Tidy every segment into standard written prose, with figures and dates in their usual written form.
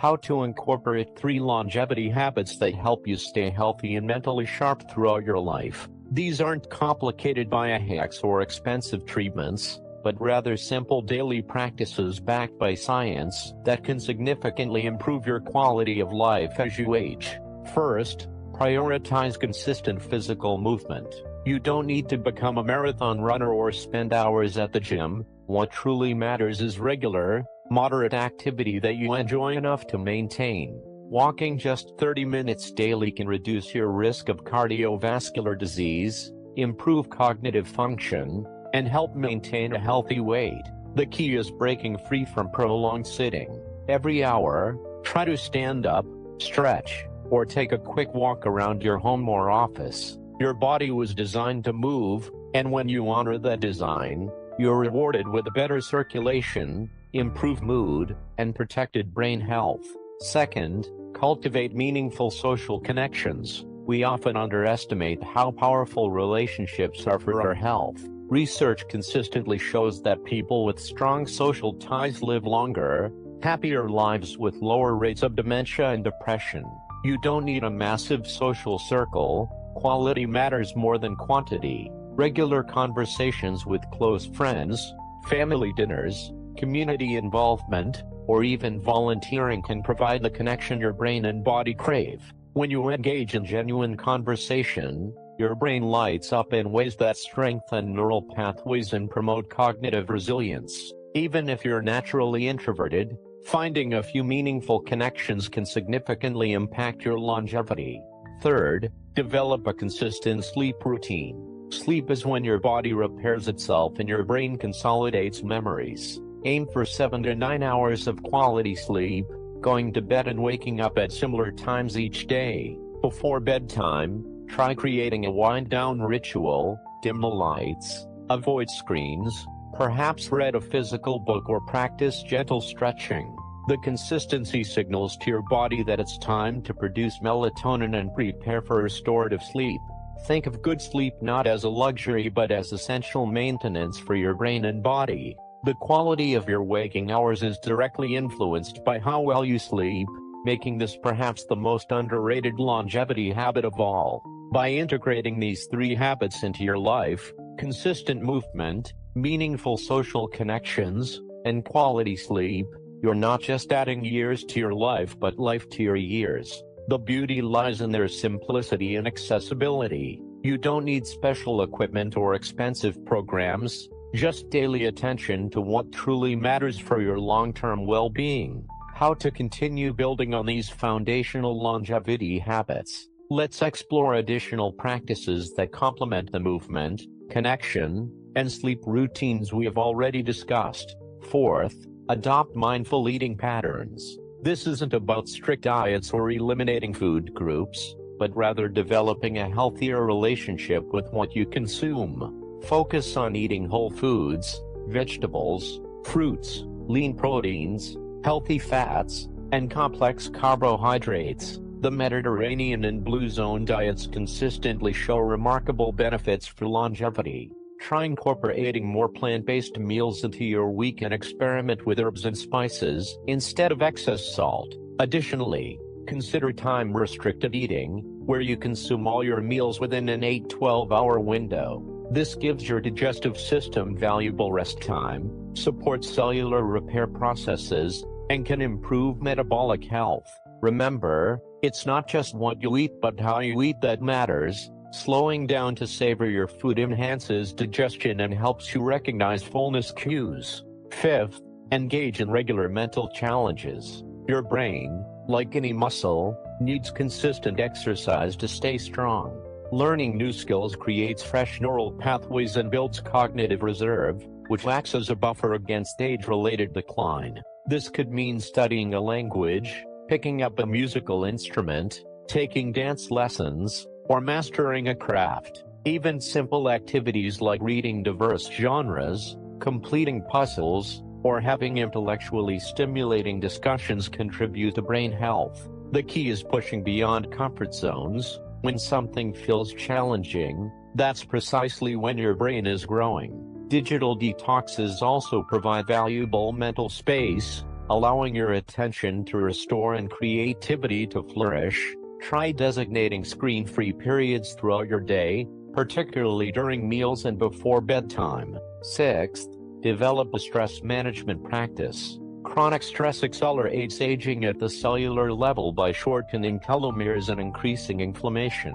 How to incorporate 3 longevity habits that help you stay healthy and mentally sharp throughout your life. These aren't complicated biohacks or expensive treatments, but rather simple daily practices backed by science that can significantly improve your quality of life as you age. First, prioritize consistent physical movement. You don't need to become a marathon runner or spend hours at the gym. What truly matters is regular, moderate activity that you enjoy enough to maintain. Walking just 30 minutes daily can reduce your risk of cardiovascular disease, improve cognitive function, and help maintain a healthy weight. The key is breaking free from prolonged sitting. Every hour, try to stand up, stretch, or take a quick walk around your home or office. Your body was designed to move, and when you honor that design, you're rewarded with better circulation, improved mood, and protected brain health. Second, cultivate meaningful social connections. We often underestimate how powerful relationships are for our health. Research consistently shows that people with strong social ties live longer, happier lives with lower rates of dementia and depression. You don't need a massive social circle. Quality matters more than quantity. Regular conversations with close friends, family dinners, community involvement, or even volunteering can provide the connection your brain and body crave. When you engage in genuine conversation, your brain lights up in ways that strengthen neural pathways and promote cognitive resilience. Even if you're naturally introverted, finding a few meaningful connections can significantly impact your longevity. Third, develop a consistent sleep routine. Sleep is when your body repairs itself and your brain consolidates memories. Aim for 7 to 9 hours of quality sleep, going to bed and waking up at similar times each day. Before bedtime, try creating a wind-down ritual. Dim the lights, avoid screens, perhaps read a physical book or practice gentle stretching. The consistency signals to your body that it's time to produce melatonin and prepare for restorative sleep. Think of good sleep not as a luxury but as essential maintenance for your brain and body. The quality of your waking hours is directly influenced by how well you sleep, making this perhaps the most underrated longevity habit of all. By integrating these 3 habits into your life, consistent movement, meaningful social connections, and quality sleep, you're not just adding years to your life but life to your years. The beauty lies in their simplicity and accessibility. You don't need special equipment or expensive programs, just daily attention to what truly matters for your long-term well-being. How to continue building on these foundational longevity habits. Let's explore additional practices that complement the movement, connection, and sleep routines we have already discussed. Fourth, adopt mindful eating patterns. This isn't about strict diets or eliminating food groups, but rather developing a healthier relationship with what you consume. Focus on eating whole foods, vegetables, fruits, lean proteins, healthy fats, and complex carbohydrates. The Mediterranean and Blue Zone diets consistently show remarkable benefits for longevity. Try incorporating more plant-based meals into your week and experiment with herbs and spices instead of excess salt. Additionally, consider time-restricted eating, where you consume all your meals within an 8-12-hour window. This gives your digestive system valuable rest time, supports cellular repair processes, and can improve metabolic health. Remember, it's not just what you eat but how you eat that matters. Slowing down to savor your food enhances digestion and helps you recognize fullness cues. Fifth, engage in regular mental challenges. Your brain, like any muscle, needs consistent exercise to stay strong. Learning new skills creates fresh neural pathways and builds cognitive reserve, which acts as a buffer against age-related decline. This could mean studying a language, picking up a musical instrument, taking dance lessons, or mastering a craft. Even simple activities like reading diverse genres, completing puzzles, or having intellectually stimulating discussions contribute to brain health. The key is pushing beyond comfort zones. When something feels challenging, that's precisely when your brain is growing. Digital detoxes also provide valuable mental space, allowing your attention to restore and creativity to flourish. Try designating screen-free periods throughout your day, particularly during meals and before bedtime. Sixth, develop a stress management practice. Chronic stress accelerates aging at the cellular level by shortening telomeres and increasing inflammation.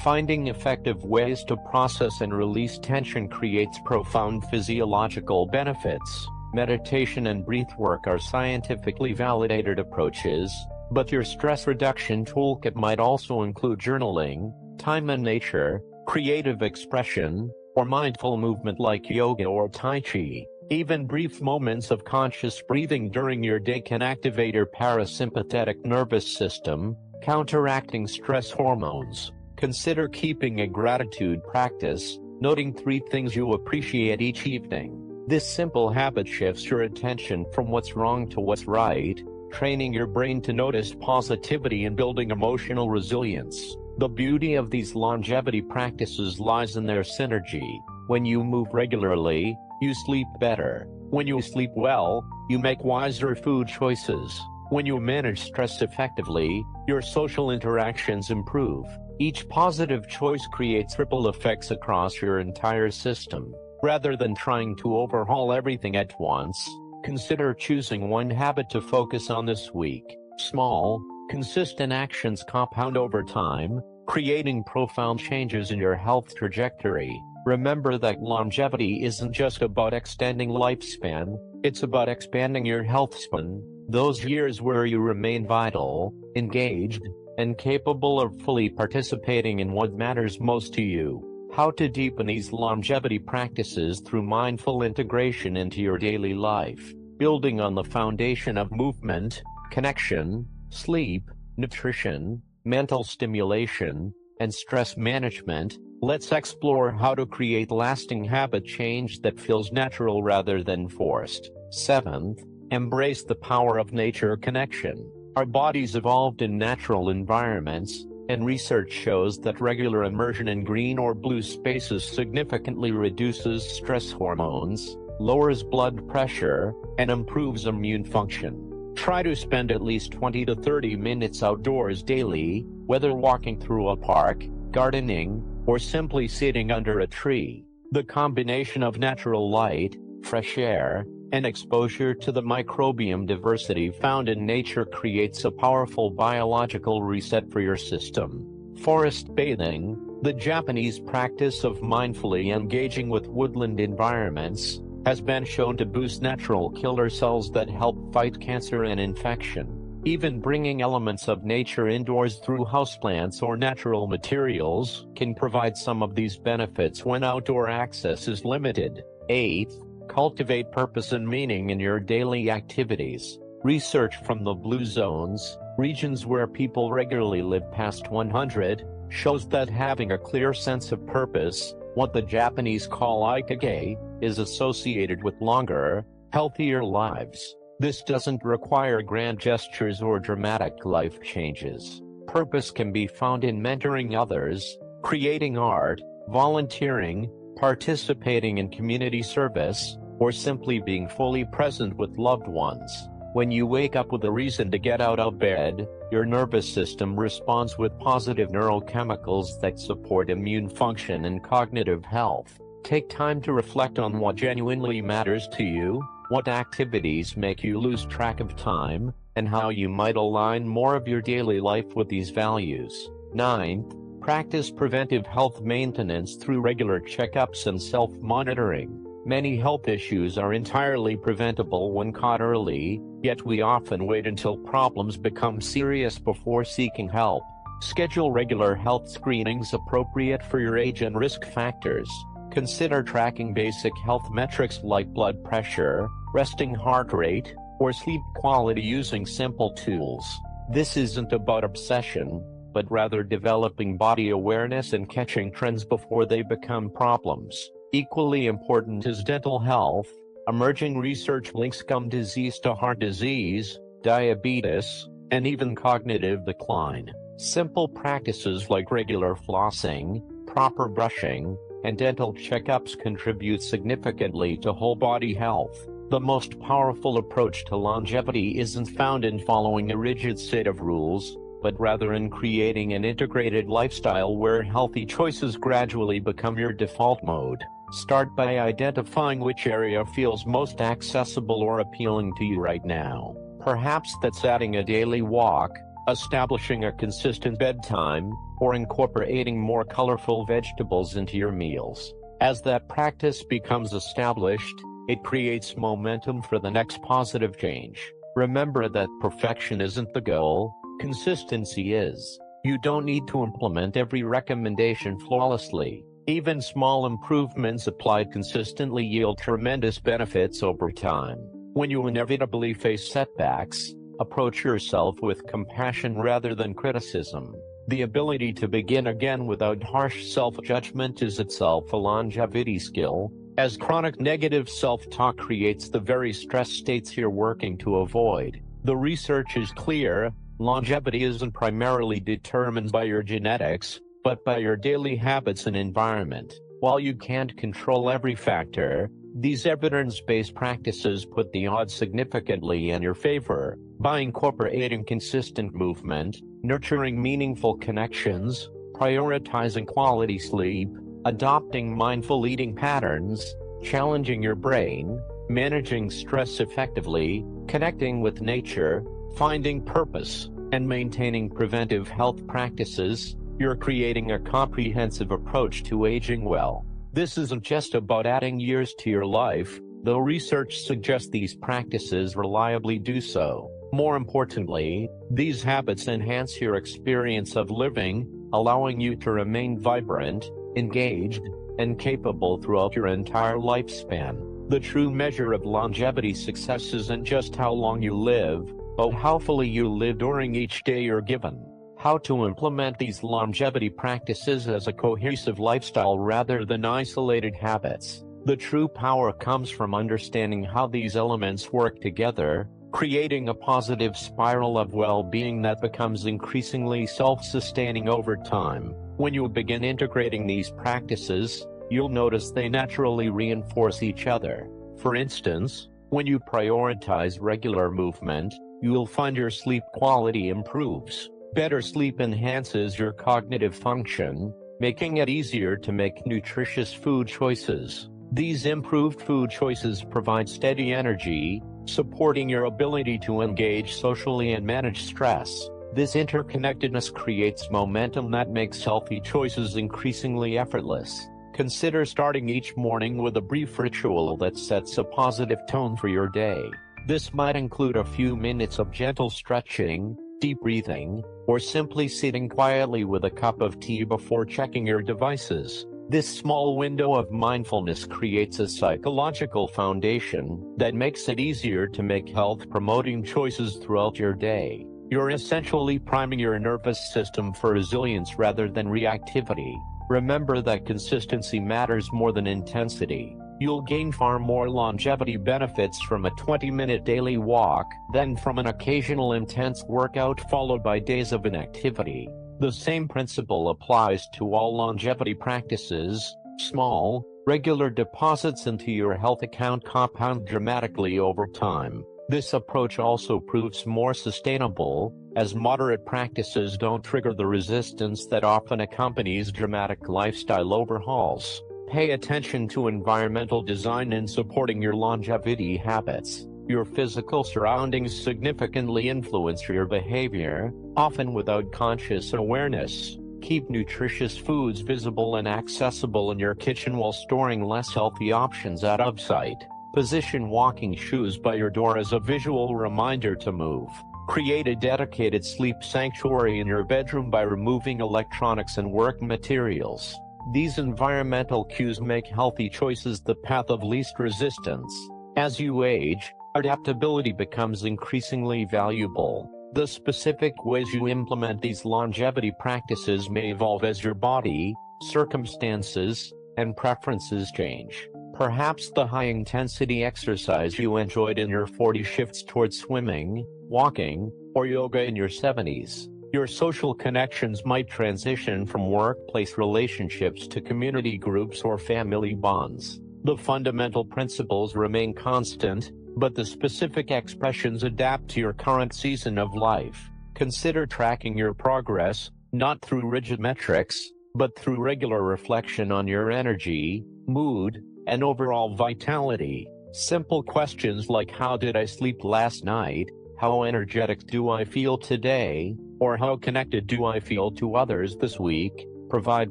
Finding effective ways to process and release tension creates profound physiological benefits. Meditation and breathwork are scientifically validated approaches, but your stress reduction toolkit might also include journaling, time in nature, creative expression, or mindful movement like yoga or Tai Chi. Even brief moments of conscious breathing during your day can activate your parasympathetic nervous system, counteracting stress hormones. Consider keeping a gratitude practice, noting 3 things you appreciate each evening. This simple habit shifts your attention from what's wrong to what's right, training your brain to notice positivity and building emotional resilience. The beauty of these longevity practices lies in their synergy. When you move regularly, you sleep better. When you sleep well, you make wiser food choices. When you manage stress effectively, your social interactions improve. Each positive choice creates ripple effects across your entire system. Rather than trying to overhaul everything at once, consider choosing one habit to focus on this week. Small, consistent actions compound over time, creating profound changes in your health trajectory. Remember that longevity isn't just about extending lifespan, it's about expanding your health span, those years where you remain vital, engaged, and capable of fully participating in what matters most to you. How to deepen these longevity practices through mindful integration into your daily life. Building on the foundation of movement, connection, sleep, nutrition, mental stimulation, and stress management, let's explore how to create lasting habit change that feels natural rather than forced. Seventh, embrace the power of nature connection. Our bodies evolved in natural environments, and research shows that regular immersion in green or blue spaces significantly reduces stress hormones, lowers blood pressure, and improves immune function. Try to spend at least 20 to 30 minutes outdoors daily, whether walking through a park, gardening, or simply sitting under a tree. The combination of natural light, fresh air, and exposure to the microbiome diversity found in nature creates a powerful biological reset for your system. Forest bathing, the Japanese practice of mindfully engaging with woodland environments, has been shown to boost natural killer cells that help fight cancer and infection. Even bringing elements of nature indoors through houseplants or natural materials can provide some of these benefits when outdoor access is limited. 8. Cultivate purpose and meaning in your daily activities. Research from the Blue Zones, regions where people regularly live past 100, shows that having a clear sense of purpose, what the Japanese call ikigai, is associated with longer, healthier lives. This doesn't require grand gestures or dramatic life changes. Purpose can be found in mentoring others, creating art, volunteering, participating in community service, or simply being fully present with loved ones. When you wake up with a reason to get out of bed, your nervous system responds with positive neurochemicals that support immune function and cognitive health. Take time to reflect on what genuinely matters to you, what activities make you lose track of time, and how you might align more of your daily life with these values. 9. Practice preventive health maintenance through regular checkups and self-monitoring. Many health issues are entirely preventable when caught early, yet we often wait until problems become serious before seeking help. Schedule regular health screenings appropriate for your age and risk factors. Consider tracking basic health metrics like blood pressure, resting heart rate, or sleep quality using simple tools. This isn't about obsession, but rather developing body awareness and catching trends before they become problems. Equally important is dental health. Emerging research links gum disease to heart disease, diabetes, and even cognitive decline. Simple practices like regular flossing, proper brushing, and dental checkups contribute significantly to whole body health. The most powerful approach to longevity isn't found in following a rigid set of rules, but rather in creating an integrated lifestyle where healthy choices gradually become your default mode. Start by identifying which area feels most accessible or appealing to you right now. Perhaps that's adding a daily walk, establishing a consistent bedtime, or incorporating more colorful vegetables into your meals. As that practice becomes established, it creates momentum for the next positive change. Remember that perfection isn't the goal, consistency is. You don't need to implement every recommendation flawlessly. Even small improvements applied consistently yield tremendous benefits over time. When you inevitably face setbacks, approach yourself with compassion rather than criticism. The ability to begin again without harsh self-judgment is itself a longevity skill, as chronic negative self-talk creates the very stress states you're working to avoid. The research is clear: longevity isn't primarily determined by your genetics, but by your daily habits and environment. While you can't control every factor, these evidence-based practices put the odds significantly in your favor. By incorporating consistent movement, nurturing meaningful connections, prioritizing quality sleep, adopting mindful eating patterns, challenging your brain, managing stress effectively, connecting with nature, finding purpose, and maintaining preventive health practices, you're creating a comprehensive approach to aging well. This isn't just about adding years to your life, though research suggests these practices reliably do so. More importantly, these habits enhance your experience of living, allowing you to remain vibrant, engaged, and capable throughout your entire lifespan. The true measure of longevity success isn't just how long you live, but how fully you live during each day you're given. How to implement these longevity practices as a cohesive lifestyle rather than isolated habits. The true power comes from understanding how these elements work together, creating a positive spiral of well-being that becomes increasingly self-sustaining over time. When you begin integrating these practices, you'll notice they naturally reinforce each other. For instance, when you prioritize regular movement, you'll find your sleep quality improves. Better sleep enhances your cognitive function, making it easier to make nutritious food choices. These improved food choices provide steady energy, supporting your ability to engage socially and manage stress. This interconnectedness creates momentum that makes healthy choices increasingly effortless. Consider starting each morning with a brief ritual that sets a positive tone for your day. This might include a few minutes of gentle stretching, deep breathing, or simply sitting quietly with a cup of tea before checking your devices. This small window of mindfulness creates a psychological foundation that makes it easier to make health-promoting choices throughout your day. You're essentially priming your nervous system for resilience rather than reactivity. Remember that consistency matters more than intensity. You'll gain far more longevity benefits from a 20-minute daily walk than from an occasional intense workout followed by days of inactivity. The same principle applies to all longevity practices. Small, regular deposits into your health account compound dramatically over time. This approach also proves more sustainable, as moderate practices don't trigger the resistance that often accompanies dramatic lifestyle overhauls. Pay attention to environmental design in supporting your longevity habits. Your physical surroundings significantly influence your behavior, often without conscious awareness. Keep nutritious foods visible and accessible in your kitchen while storing less healthy options out of sight. Position walking shoes by your door as a visual reminder to move. Create a dedicated sleep sanctuary in your bedroom by removing electronics and work materials. These environmental cues make healthy choices the path of least resistance. As you age, adaptability becomes increasingly valuable. The specific ways you implement these longevity practices may evolve as your body, circumstances, and preferences change. Perhaps the high-intensity exercise you enjoyed in your 40s shifts towards swimming, walking, or yoga in your 70s. Your social connections might transition from workplace relationships to community groups or family bonds. The fundamental principles remain constant, but the specific expressions adapt to your current season of life. Consider tracking your progress, not through rigid metrics, but through regular reflection on your energy, mood, and overall vitality. Simple questions like how did I sleep last night, how energetic do I feel today, or how connected do I feel to others this week, provide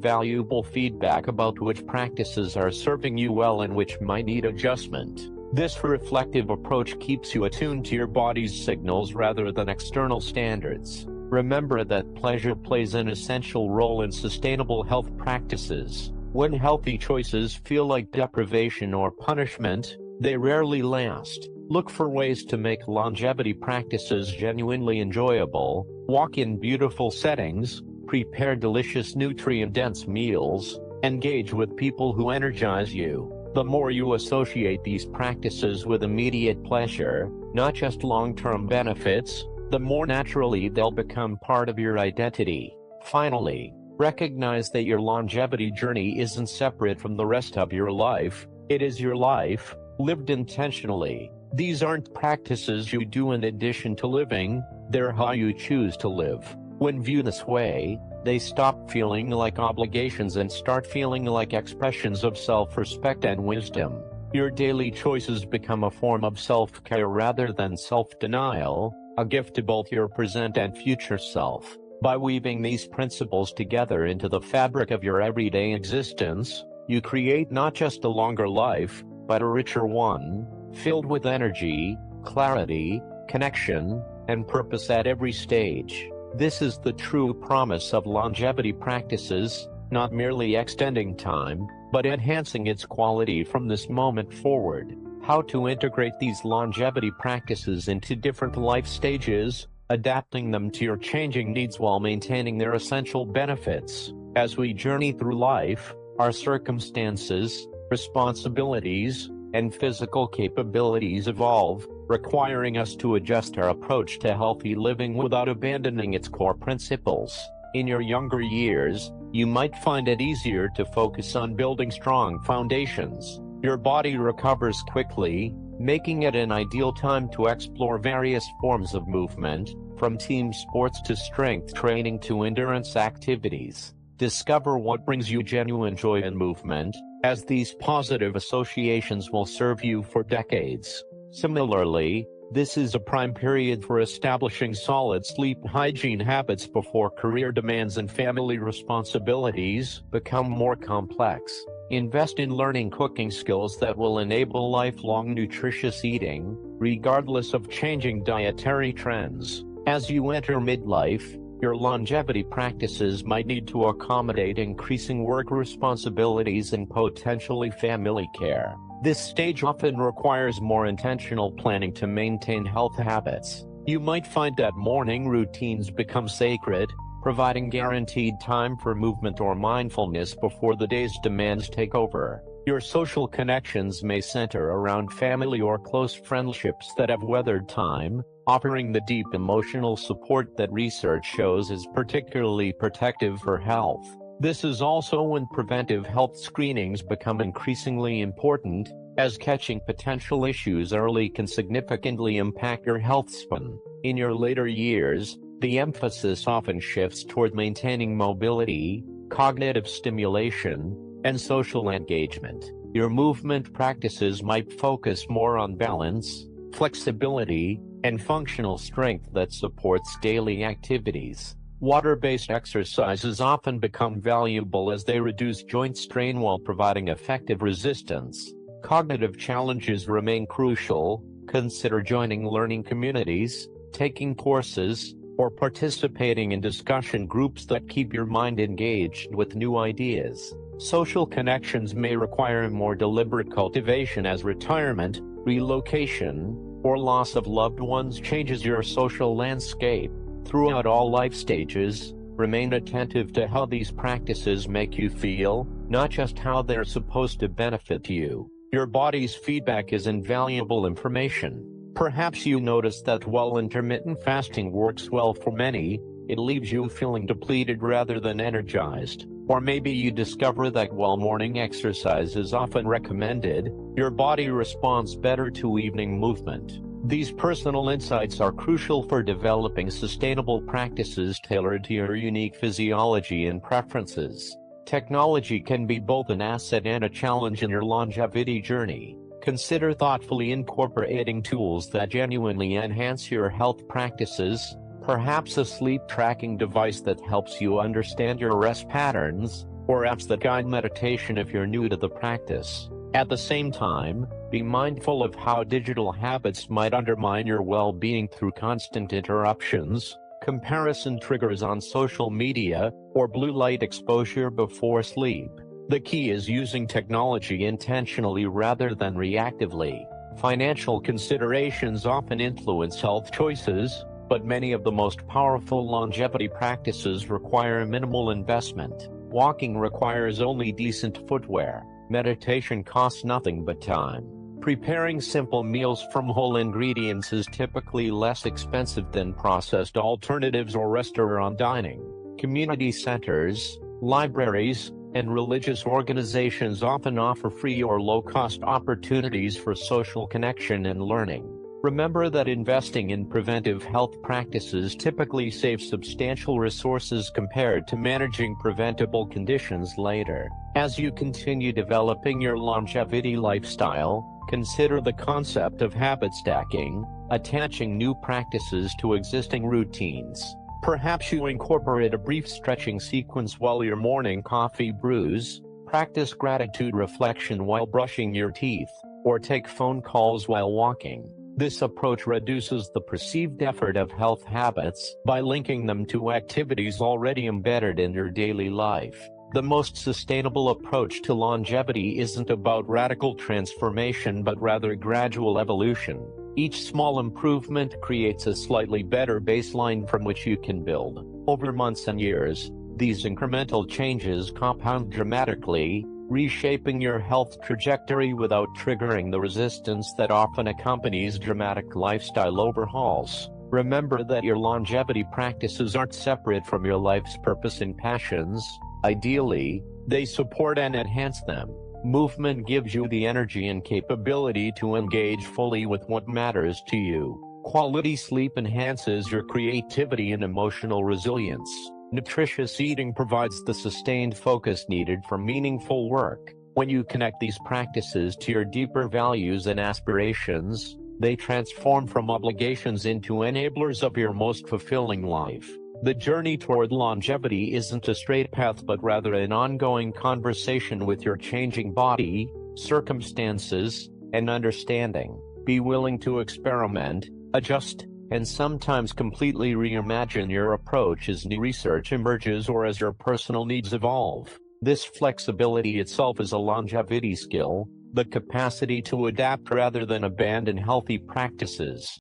valuable feedback about which practices are serving you well and which might need adjustment. This reflective approach keeps you attuned to your body's signals rather than external standards. Remember that pleasure plays an essential role in sustainable health practices. When healthy choices feel like deprivation or punishment, they rarely last. Look for ways to make longevity practices genuinely enjoyable. Walk in beautiful settings, prepare delicious nutrient-dense meals, engage with people who energize you. The more you associate these practices with immediate pleasure, not just long-term benefits, the more naturally they'll become part of your identity. Finally, recognize that your longevity journey isn't separate from the rest of your life. It is your life, lived intentionally. These aren't practices you do in addition to living, they're how you choose to live. When viewed this way, they stop feeling like obligations and start feeling like expressions of self-respect and wisdom. Your daily choices become a form of self-care rather than self-denial, a gift to both your present and future self. By weaving these principles together into the fabric of your everyday existence, you create not just a longer life, but a richer one, filled with energy, clarity, connection, and purpose at every stage. This is the true promise of longevity practices, not merely extending time, but enhancing its quality from this moment forward. How to integrate these longevity practices into different life stages, adapting them to your changing needs while maintaining their essential benefits. As we journey through life, our circumstances, responsibilities, and physical capabilities evolve, requiring us to adjust our approach to healthy living without abandoning its core principles. In your younger years, you might find it easier to focus on building strong foundations. Your body recovers quickly, making it an ideal time to explore various forms of movement, from team sports to strength training to endurance activities. Discover what brings you genuine joy in movement, as these positive associations will serve you for decades. Similarly, this is a prime period for establishing solid sleep hygiene habits before career demands and family responsibilities become more complex. Invest in learning cooking skills that will enable lifelong nutritious eating, regardless of changing dietary trends. As you enter midlife, your longevity practices might need to accommodate increasing work responsibilities and potentially family care. This stage often requires more intentional planning to maintain health habits. You might find that morning routines become sacred, providing guaranteed time for movement or mindfulness before the day's demands take over. Your social connections may center around family or close friendships that have weathered time, offering the deep emotional support that research shows is particularly protective for health. This is also when preventive health screenings become increasingly important, as catching potential issues early can significantly impact your health span. In your later years, the emphasis often shifts toward maintaining mobility, cognitive stimulation, and social engagement. Your movement practices might focus more on balance, flexibility, and functional strength that supports daily activities. Water-based exercises often become valuable as they reduce joint strain while providing effective resistance. Cognitive challenges remain crucial. Consider joining learning communities, taking courses, or participating in discussion groups that keep your mind engaged with new ideas. Social connections may require more deliberate cultivation as retirement, relocation, or loss of loved ones changes your social landscape. Throughout all life stages, remain attentive to how these practices make you feel, not just how they're supposed to benefit you. Your body's feedback is invaluable information. Perhaps you notice that while intermittent fasting works well for many, it leaves you feeling depleted rather than energized. Or maybe you discover that while morning exercise is often recommended, your body responds better to evening movement. These personal insights are crucial for developing sustainable practices tailored to your unique physiology and preferences. Technology can be both an asset and a challenge in your longevity journey. Consider thoughtfully incorporating tools that genuinely enhance your health practices, perhaps a sleep tracking device that helps you understand your rest patterns, or apps that guide meditation if you're new to the practice. At the same time, be mindful of how digital habits might undermine your well-being through constant interruptions, comparison triggers on social media, or blue light exposure before sleep. The key is using technology intentionally rather than reactively. Financial considerations often influence health choices, but many of the most powerful longevity practices require minimal investment. Walking requires only decent footwear. Meditation costs nothing but time. Preparing simple meals from whole ingredients is typically less expensive than processed alternatives or restaurant dining. Community centers, libraries, and religious organizations often offer free or low-cost opportunities for social connection and learning. Remember that investing in preventive health practices typically saves substantial resources compared to managing preventable conditions later. As you continue developing your longevity lifestyle, consider the concept of habit stacking, attaching new practices to existing routines. Perhaps you incorporate a brief stretching sequence while your morning coffee brews, practice gratitude reflection while brushing your teeth, or take phone calls while walking. This approach reduces the perceived effort of health habits by linking them to activities already embedded in your daily life. The most sustainable approach to longevity isn't about radical transformation but rather gradual evolution. Each small improvement creates a slightly better baseline from which you can build. Over months and years, these incremental changes compound dramatically, reshaping your health trajectory without triggering the resistance that often accompanies dramatic lifestyle overhauls. Remember that your longevity practices aren't separate from your life's purpose and passions. Ideally, they support and enhance them. Movement gives you the energy and capability to engage fully with what matters to you. Quality sleep enhances your creativity and emotional resilience. Nutritious eating provides the sustained focus needed for meaningful work. When you connect these practices to your deeper values and aspirations, they transform from obligations into enablers of your most fulfilling life. The journey toward longevity isn't a straight path but rather an ongoing conversation with your changing body, circumstances, and understanding. Be willing to experiment, adjust, and sometimes completely reimagine your approach as new research emerges or as your personal needs evolve. This flexibility itself is a longevity skill, the capacity to adapt rather than abandon healthy practices.